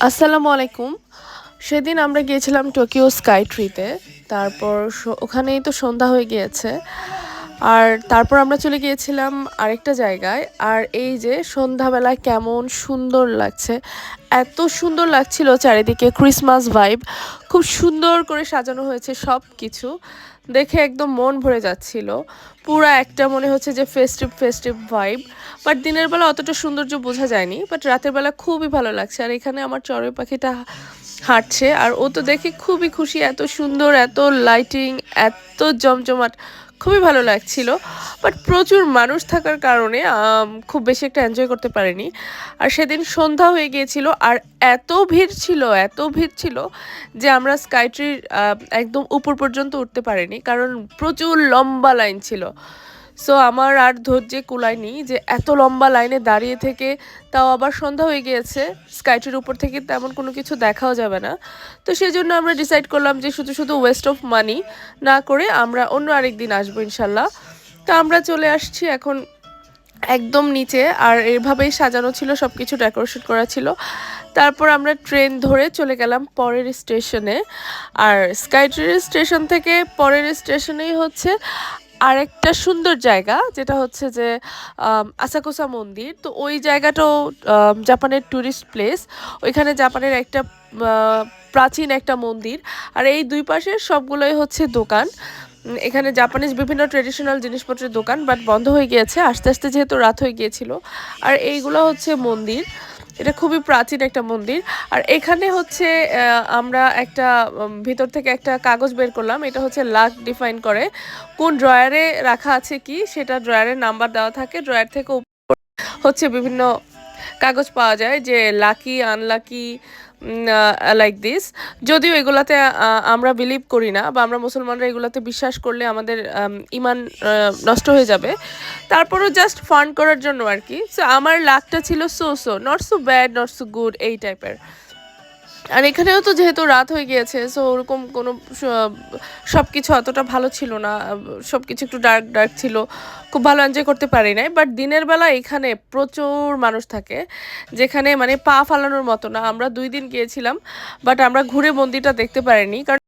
আসসালামু আলাইকুম। সেদিন আমরা গিয়েছিলাম টোকিও স্কাই ট্রিতে। তারপর ওখানেই তো সন্ধ্যা হয়ে গিয়েছে। আর তারপর আমরা চলে গিয়েছিলাম আরেকটা জায়গায়। আর এই যে সন্ধ্যাবেলায় কেমন সুন্দর লাগছে। এত সুন্দর লাগছিল চারিদিকে ক্রিসমাস ভাইব। খুব সুন্দর করে সাজানো হয়েছে সবকিছু। দেখে একদম মন ভরে যাচ্ছিল। পুরা একটা মনে হচ্ছে যে ফেস্টিভ ফেস্টিভ ভাইব। বাট দিনের বেলা অতটা সৌন্দর্য বোঝা যায়নি, বাট রাতের বেলা খুবই ভালো লাগছে। আর এখানে আমার চড়ুই পাখিটা হাঁটছে আর ও তো দেখে খুবই খুশি, এত সুন্দর, এত লাইটিং, এত জমজমাট, খুবই ভালো লাগছিল। বাট প্রচুর মানুষ থাকার কারণে খুব বেশি একটা এনজয় করতে পারিনি। আর সেদিন সন্ধ্যা হয়ে গিয়েছিল আর এত ভিড় ছিল, এত ভিড় ছিল যে আমরা স্কাইট্রির একদম উপর পর্যন্ত উঠতে পারিনি, কারণ প্রচুর লম্বা লাইন ছিল। সো আমার আর ধৈর্যে কুলায়নি যে এত লম্বা লাইনে দাঁড়িয়ে থেকে, তাও আবার সন্ধ্যা হয়ে গিয়েছে, স্কাইট্রির উপর থেকে তেমন কোনো কিছু দেখাও যাবে না। তো সেই জন্য আমরা ডিসাইড করলাম যে শুধু শুধু ওয়েস্ট অফ মানি না করে আমরা অন্য আরেক দিন আসবো ইনশাল্লাহ। তো আমরা চলে আসছি এখন একদম নিচে, আর এভাবেই সাজানো ছিল, সব কিছু ডেকোরেশন করা ছিল। তারপর আমরা ট্রেন ধরে চলে গেলাম পরের স্টেশনে। আর স্কাইট্রি স্টেশন থেকে পরের স্টেশনেই হচ্ছে আরেকটা সুন্দর জায়গা, যেটা হচ্ছে যে আসাকুসা মন্দির। তো ওই জায়গাটাও জাপানের ট্যুরিস্ট প্লেস। ওইখানে জাপানের একটা প্রাচীন একটা মন্দির। আর এই দুই পাশে সবগুলোই হচ্ছে দোকান। এখানে জাপানিজ বিভিন্ন ট্রেডিশনাল জিনিসপত্রের দোকান, বাট বন্ধ হয়ে গিয়েছে আস্তে আস্তে, যেহেতু রাত হয়ে গিয়েছিল। আর এইগুলো হচ্ছে মন্দির। এটা খুবই প্রাচীন একটা মন্দির। আর এখানে হচ্ছে আমরা একটা ভিতর থেকে একটা কাগজ বের করলাম। এটা হচ্ছে লাক ডিফাইন করে, কোন ড্রয়ারে রাখা আছে কি সেটা ড্রয়ারের নাম্বার দেওয়া থাকে। ড্রয়ার থেকে হচ্ছে বিভিন্ন কাগজ পাওয়া যায় যে লাকি আনলাকি লাইক দিস। যদিও এগুলাতে আমরা বিলিভ করি না, বা আমরা মুসলমানরা এগুলাতে বিশ্বাস করলে আমাদের ইমান নষ্ট হয়ে যাবে। তারপরও জাস্ট ফান করার জন্য আর কি। সো আমার লাকটা ছিল so not so bad, not so good, এই টাইপের। আর এখানেও তো যেহেতু রাত হয়ে গিয়েছে, সো ওরকম কোনো সব কিছু অতটা ভালো ছিল না। সব কিছু একটু ডার্ক ডার্ক ছিল, খুব ভালো এনজয় করতে পারি নাই। বাট দিনের বেলা এখানে প্রচুর মানুষ থাকে, যেখানে মানে পা ফালানোর মতো না। আমরা 2 দিন গিয়েছিলাম, বাট আমরা ঘুরে মন্দিরটা দেখতে পারিনি, কারণ